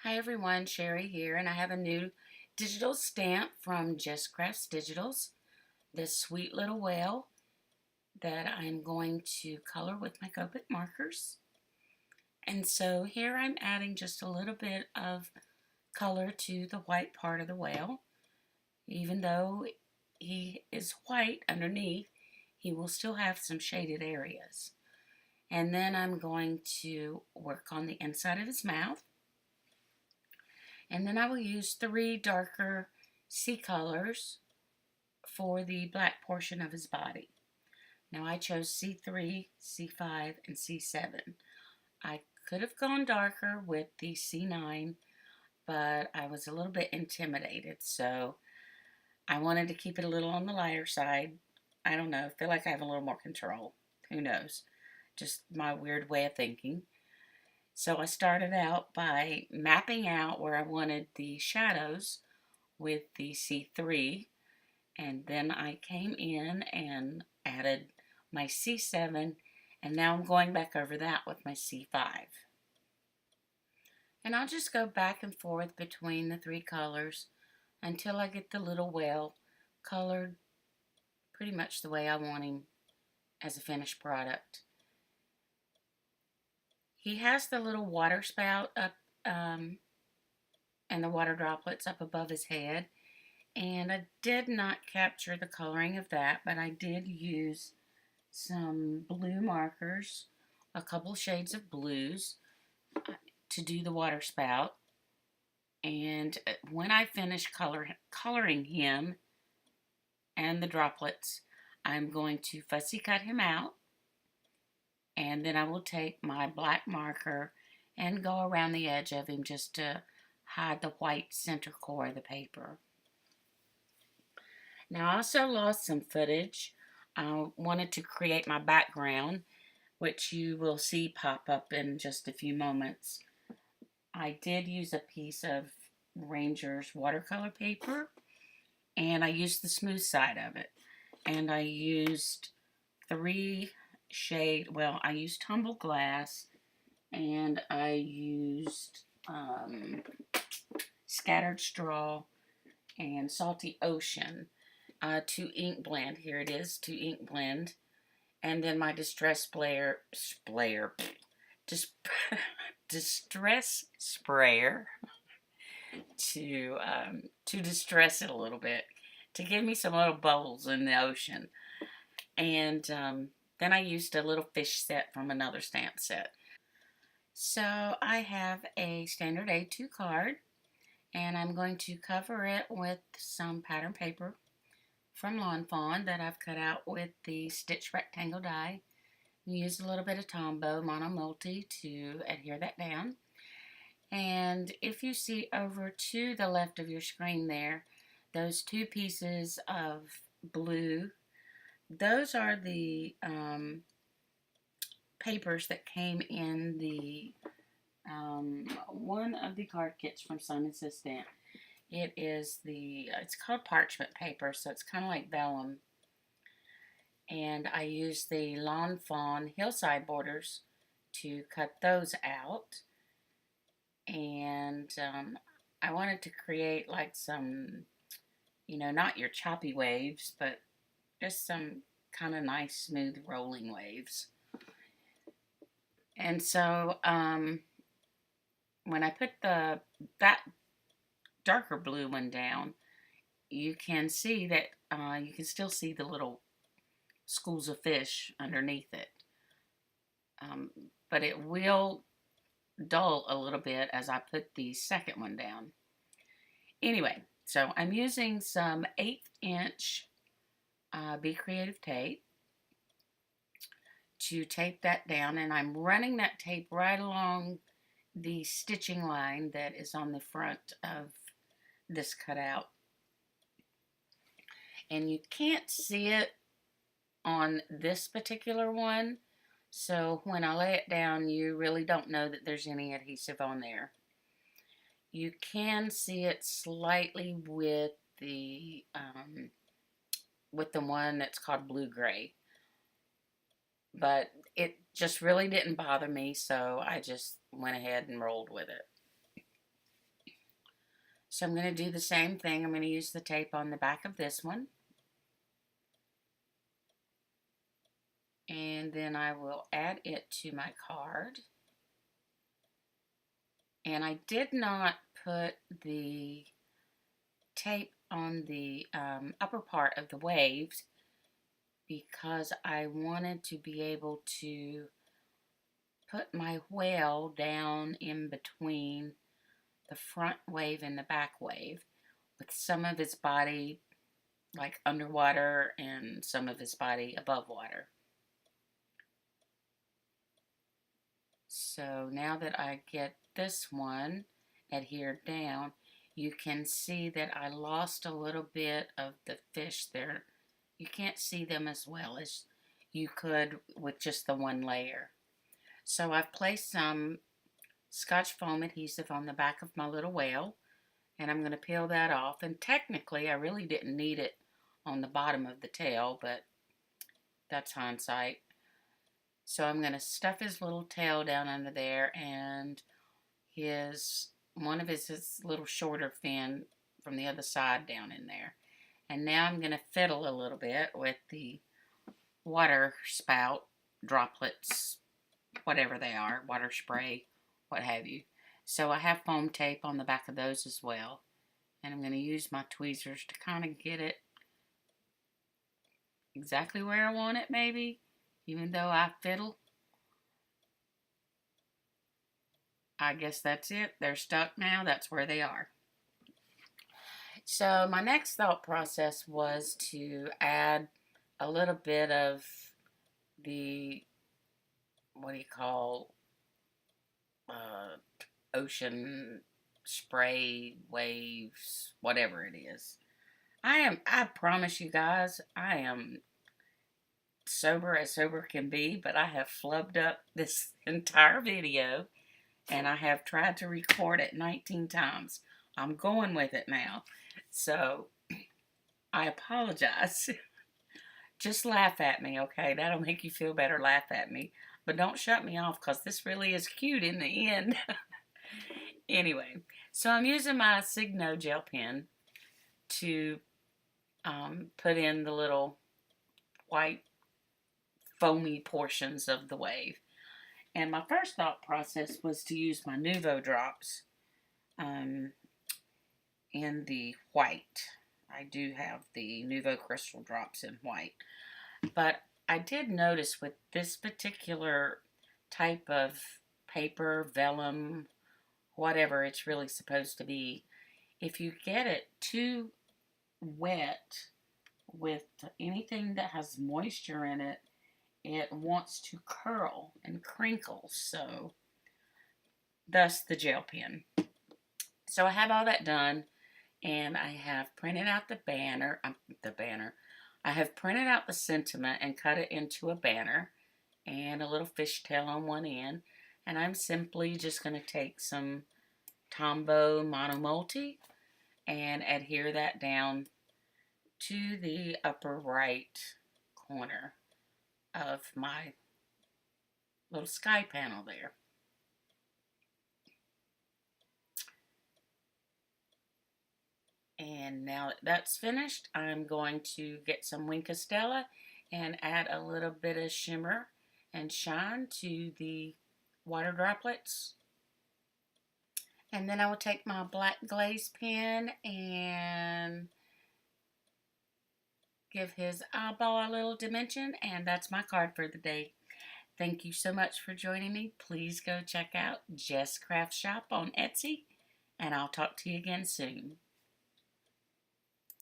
Hi everyone, Sherry here, and I have a new digital stamp from Jess Crafts Digitals, this sweet little whale that I'm going to color with my Copic markers. And so here I'm adding just a little bit of color to the white part of the whale. Even though he is white underneath, he will still have some shaded areas. And then I'm going to work on the inside of his mouth. And then I will use three darker sea colors for the black portion of his body. Now I chose C3, C5, and C7. I could have gone darker with the C9, but I was a little bit intimidated, so I wanted to keep it a little on the lighter side. I don't know, I feel like I have a little more control. Who knows? Just my weird way of thinking. So I started out by mapping out where I wanted the shadows with the C3, and then I came in and added my C7, and now I'm going back over that with my C5. And I'll just go back and forth between the three colors until I get the little whale colored pretty much the way I want him as a finished product. He has the little water spout up and the water droplets up above his head. And I did not capture the coloring of that, but I did use some blue markers, a couple shades of blues to do the water spout. And when I finish coloring him and the droplets, I'm going to fussy cut him out. And then I will take my black marker and go around the edge of him just to hide the white center core of the paper. Now I also lost some footage. I wanted to create my background, which you will see pop up in just a few moments. I did use a piece of Ranger's watercolor paper, and I used the smooth side of it. And I used I used tumble glass, and I used scattered straw and salty ocean to ink blend. Here it is, to ink blend. And then my distress distress sprayer to distress it a little bit, to give me some little bubbles in the ocean. And then I used a little fish set from another stamp set. So I have a standard A2 card, and I'm going to cover it with some pattern paper from Lawn Fawn that I've cut out with the stitch rectangle die. Use a little bit of Tombow Mono Multi to adhere that down. And if you see over to the left of your screen there, those two pieces of blue, those are the papers that came in the one of the card kits from Simon Says Stamp. It's called parchment paper, so it's kind of like vellum. And I used the Lawn Fawn hillside borders to cut those out. And I wanted to create like some, not your choppy waves, but just some kind of nice, smooth, rolling waves. And so when I put that darker blue one down, you can see that you can still see the little schools of fish underneath it. But it will dull a little bit as I put the second one down. Anyway, so I'm using some 1/8 inch Be Creative tape to tape that down, and I'm running that tape right along the stitching line that is on the front of this cutout. And you can't see it on this particular one, so when I lay it down, you really don't know that there's any adhesive on there. You can see it slightly with the one that's called Blue Gray, but it just really didn't bother me, so I just went ahead and rolled with it. So I'm going to do the same thing. I'm going to use the tape on the back of this one. And then I will add it to my card. And I did not put the tape on the upper part of the waves because I wanted to be able to put my whale down in between the front wave and the back wave with some of his body like underwater and some of his body above water. So now that I get this one adhered down, you can see that I lost a little bit of the fish there. You can't see them as well as you could with just the one layer. So I've placed some Scotch foam adhesive on the back of my little whale, and I'm going to peel that off. And technically, I really didn't need it on the bottom of the tail, but that's hindsight. So I'm going to stuff his little tail down under there and one of his little shorter fin from the other side down in there. And now I'm going to fiddle a little bit with the water spout droplets, whatever they are, water spray, what have you. So I have foam tape on the back of those as well. And I'm going to use my tweezers to kind of get it exactly where I want it, maybe, even though I fiddle. I guess that's it. They're stuck now. That's where they are. So my next thought process was to add a little bit of the, what do you call, ocean spray waves, whatever it is. I promise you guys, I am sober as sober can be, but I have flubbed up this entire video, and I have tried to record it 19 times. I'm going with it now. So, I apologize. Just laugh at me, okay? That'll make you feel better. Laugh at me. But don't shut me off, because this really is cute in the end. Anyway, so I'm using my Signo gel pen to put in the little white foamy portions of the wave. And my first thought process was to use my Nuvo drops in the white. I do have the Nuvo crystal drops in white. But I did notice with this particular type of paper, vellum, whatever it's really supposed to be, if you get it too wet with anything that has moisture in it, it wants to curl and crinkle, so thus the gel pen. So I have all that done, and I have printed out the banner. I have printed out the sentiment and cut it into a banner and a little fishtail on one end, and I'm simply just going to take some Tombow Monomulti and adhere that down to the upper right corner of my little sky panel there. And now that that's finished, I'm going to get some Wink Stella and add a little bit of shimmer and shine to the water droplets. And then I will take my black glaze pen and give his eyeball a little dimension, and that's my card for the day. Thank you so much for joining me. Please go check out Jess Crafts Shop on Etsy, and I'll talk to you again soon.